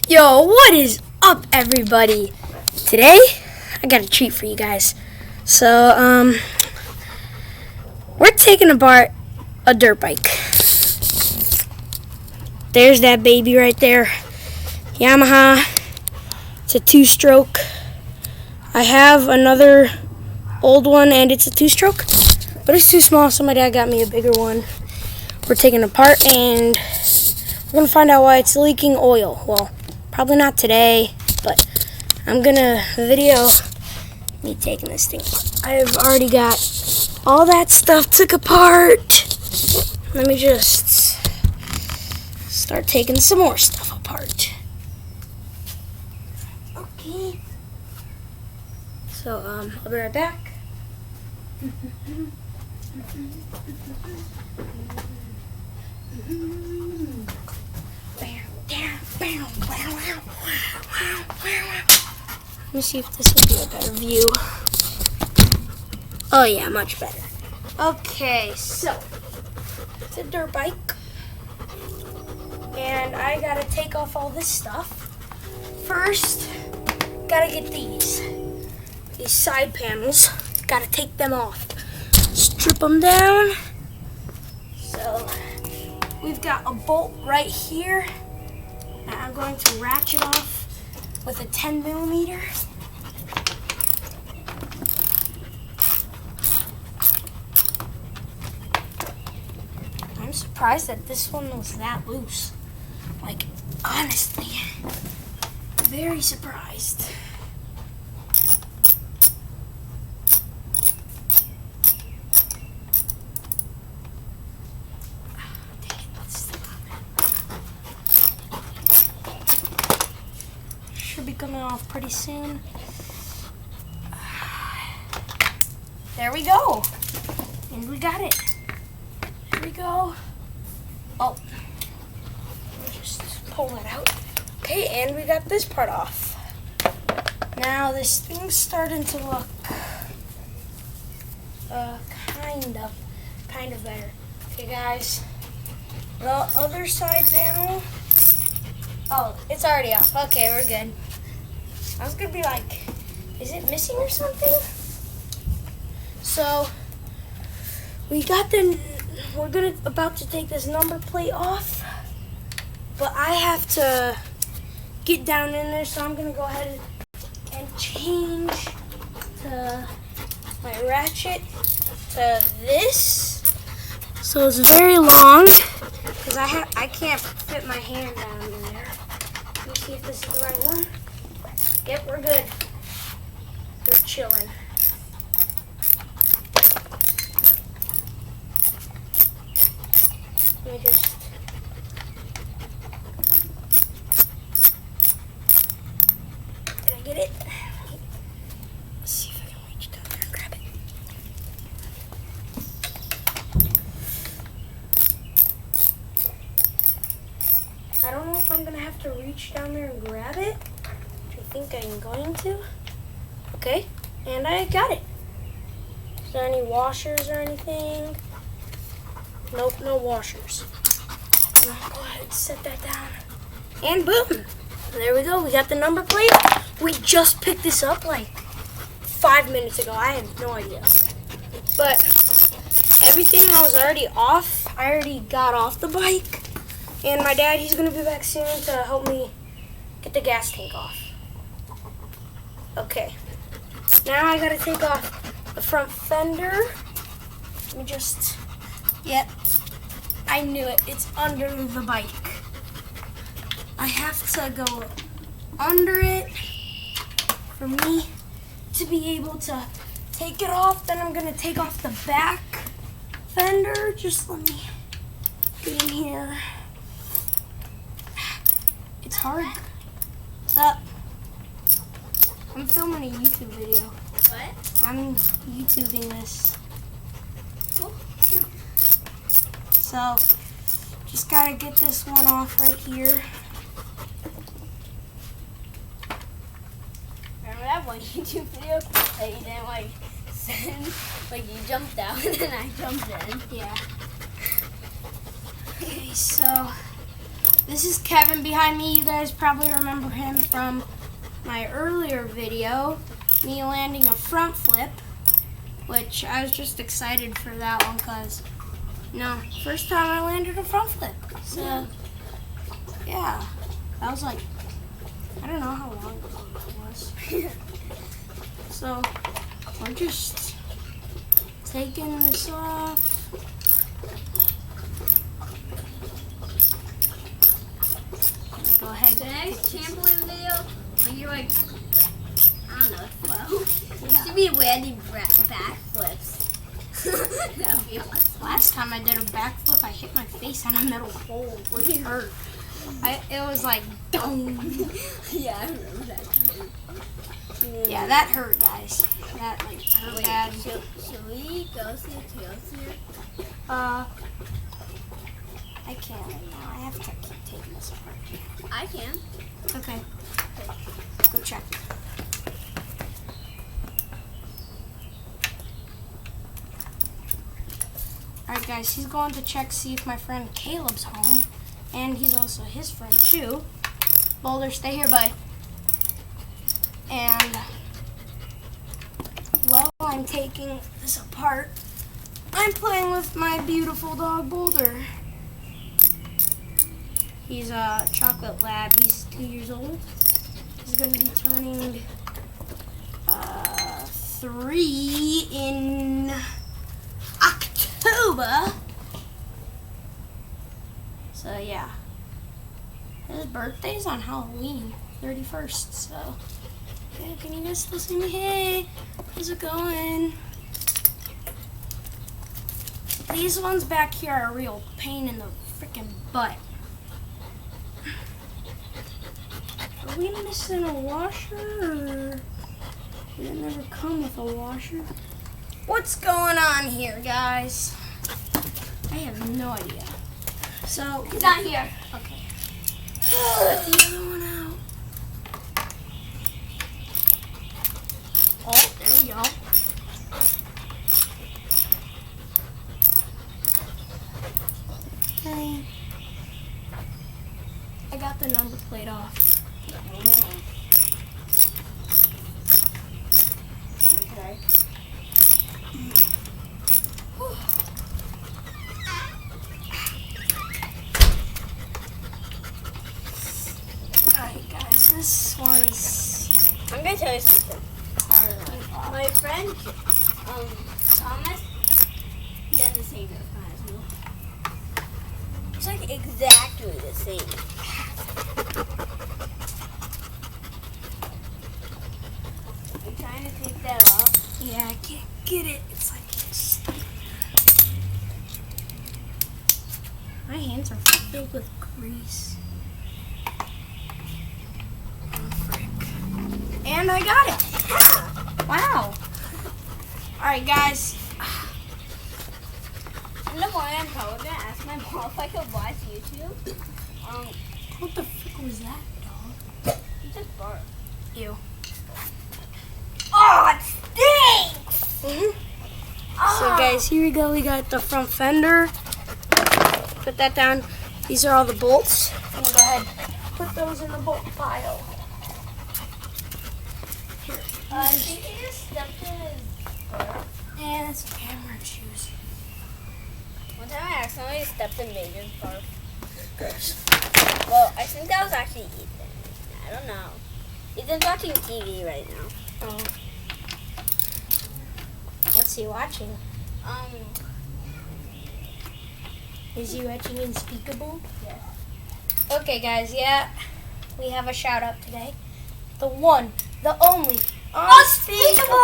Yo, what is up, everybody? Today, I got a treat for you guys. So, we're taking apart a dirt bike. There's that baby right there. Yamaha. It's a 2-stroke. I have another old one, and it's a 2-stroke, but it's too small, so my dad got me a bigger one. We're taking it apart, and we're going to find out why it's leaking oil. Well, probably not today, but I'm going to video me taking this thing apart. I've already got all that stuff took apart. Let me just start taking some more stuff apart. Okay. So, I'll be right back. Let me see if this will be a better view. Oh yeah, much better. Okay, so it's a dirt bike, and I gotta take off all this stuff. First, gotta get these side panels. Gotta take them off. Strip them down. So we've got a bolt right here that I'm going to ratchet off with a 10mm. I'm surprised that this one was that loose. Like, honestly, very surprised. Should be coming off pretty soon. There we go. And we got it. Here we go. Oh, let me just pull that out. Okay, and we got this part off. Now this thing's starting to look kind of better. Okay, guys. The other side panel. Oh, it's already off. Okay, we're good. I was gonna be like, is it missing or something? So we got we're about to take this number plate off, but I have to get down in there, so I'm gonna go ahead and change my ratchet to this. So it's very long because I can't fit my hand down in there. Let me see if this is the right one. Yep, we're good. We're chilling. Let me just... Did I get it? Let's see if I can reach down there and grab it. I don't know if I'm going to have to reach down there and grab it. I think I'm going to. Okay, and I got it. Is there any washers or anything? Nope, no washers. I'll go ahead and set that down. And boom! There we go, we got the number plate. We just picked this up like 5 minutes ago. I have no idea. But everything was already off. I already got off the bike. And my dad, he's going to be back soon to help me get the gas tank off. Okay, now I gotta take off the front fender. Let me just, yep, I knew it, it's under the bike. I have to go under it for me to be able to take it off. Then I'm gonna take off the back fender. Just let me get in here. It's hard. What's up? I'm filming a YouTube video. What? I'm YouTubing this. Cool. So, just gotta get this one off right here. Remember that one YouTube video that you didn't like send? Like you jumped down and then I jumped in. Yeah. Okay, so This is Kevin behind me. You guys probably remember him from my earlier video, me landing a front flip, which I was just excited for that one because, first time I landed a front flip. So, yeah, that was like, I don't know how long ago it was. So, we're just taking this off. Go ahead. The next trampoline video, when you're like, I don't know, 12, it should be landing backflips. That would be awesome. Last time I did a backflip, I hit my face on a metal pole, which hurt. It was like, dong. Yeah, I remember that too. Yeah, that hurt, guys. That like hurt bad. Should we go see a tails here? I can't right now. I have to keep taking this apart. I can. Okay. Go check. Alright guys, he's going to check, see if my friend Caleb's home. And he's also his friend too. Boulder, stay here, bud. And while I'm taking this apart, I'm playing with my beautiful dog Boulder. He's a chocolate lab. He's 2 years old. He's going to be turning 3 in October. So yeah, his birthday's on Halloween, 31st. So yeah, can you guys still see me? Hey, how's it going? These ones back here are a real pain in the freaking butt. Are we missing a washer, or did it never come with a washer? What's going on here, guys? I have no idea. So It's not here. Okay. Get the other one out. Oh, there we go. Hey. I got the number plate off. Okay. Alright guys, this one's I'm gonna tell you something. harder. My friend, Thomas, he has the same haircut as me. It's like exactly the same. I'm trying to take that off. Yeah, I can't get it. It's like this. My hands are filled with grease. Oh, frick. And I got it. Yeah. Wow. Alright, guys. In the morning, I'm probably gonna ask my mom if I could watch YouTube. What the frick was that, dog? He just barked. Ew. Oh, it stinks! So guys, here we go. We got the front fender. Put that down. These are all the bolts. I'm gonna go ahead put those in the bolt pile. Here. I think he just stepped in his fur. And it's camera shoes. One time I accidentally stepped in Megan's fur. Well, I think that was actually Ethan. I don't know. Ethan's watching TV right now. Oh. What's he watching? Is he watching Unspeakable? Yeah. Okay, guys, yeah. We have a shout out today. The one, the only, Unspeakable!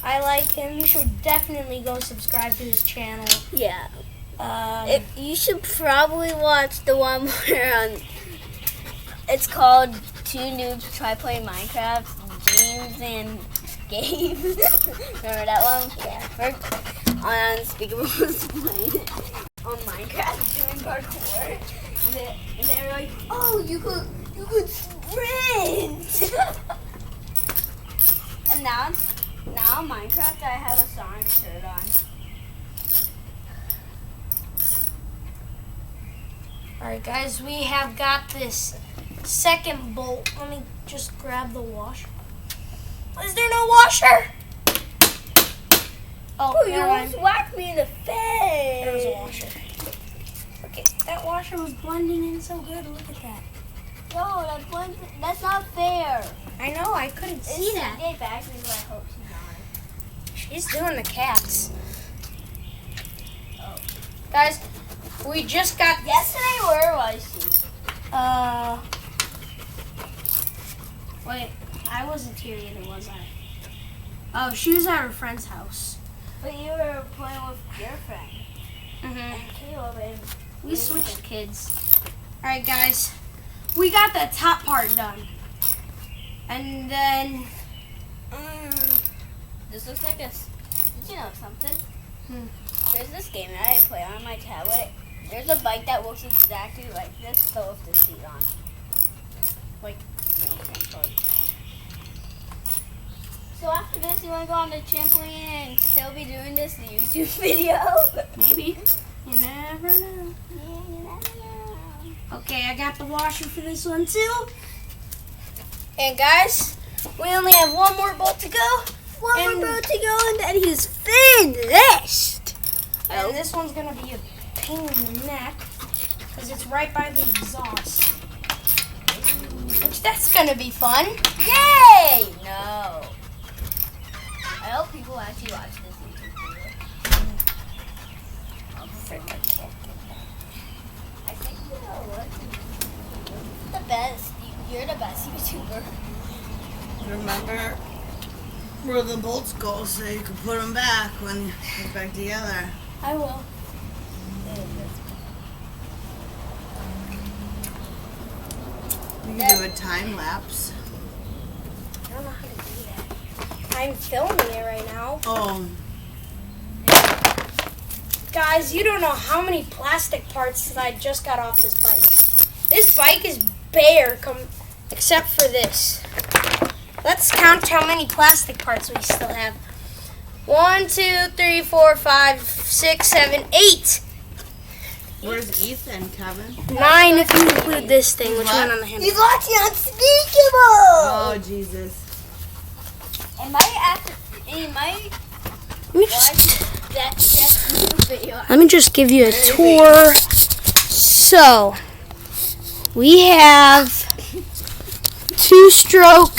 I like him. You should definitely go subscribe to his channel. Yeah. You should probably watch the one where it's called Two Noobs Try Playing Minecraft, James and Gabe. Remember that one? Yeah. On Unspeakable was playing on Minecraft doing parkour. And they were like, oh, you could sprint! And now in Minecraft I have a Sonic shirt on. Alright guys, we have got this second bolt. Let me just grab the washer. Is there no washer? Oh, You never mind. almost whacked me in the face. There was a washer. Okay, that washer was blending in so good. Look at that. No, that's not fair. I know, I couldn't see that. Dave actually, but I hope she's She's doing the cats. Oh. Guys, we just got... not. Yesterday, where was she? Wait, I wasn't here either, was I? Oh, she was at her friend's house. But you were playing with your friend. Mm-hmm. And Caleb and We switched kids. Alright, guys. We got the top part done. And then... this looks like a... Did you know something? There's this game that I play on my tablet. There's a bike that looks exactly like this, but with the seat on. Like, trampoline. So after this, you want to go on the trampoline and still be doing this YouTube video? Maybe. You never know. Yeah, you never know. Okay, I got the washer for this one too. And guys, we only have one more bolt to go. One more boat to go and then he's finished. And this one's going to be a pain in the neck because it's right by the exhaust. Which that's going to be fun. Yay! No. I hope people actually watch this YouTube video. I think you know what? The best. You're the best YouTuber. Remember where the bolts go so you can put them back when you get back together. I will. You can do a time lapse. I don't know how to do that. I'm filming it right now. Oh, Guys, you don't know how many plastic parts that I just got off this bike. This bike is bare except for this. Let's count how many plastic parts we still have. 1, 2, 3, 4, 5, 6, 7, 8. where's Ethan, Kevin? 9 if you include this thing, which What? went on the handle. He's watching Unspeakable! Oh, Jesus. It might Let me watch just, that YouTube video. let me just give you a tour. So, we have 2-stroke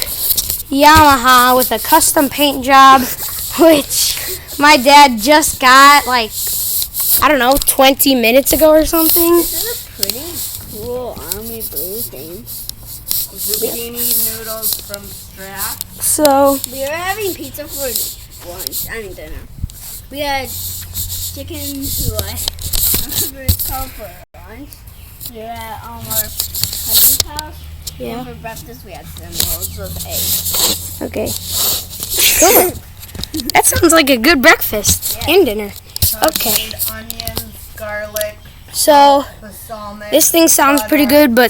Yamaha with a custom paint job, which my dad just got like, I don't know, 20 minutes ago or something. This is a pretty cool army blue thing. Zucchini noodles from Strat. So, We were having pizza for lunch. Dinner. We had chicken filet. Whatever it's called for lunch. We were at our cousin's house. yeah, And for breakfast, we had some rolls with eggs. okay. Good. That sounds like a good breakfast and dinner. Okay. Onions, garlic, So, balsamic. this thing sounds pretty good, but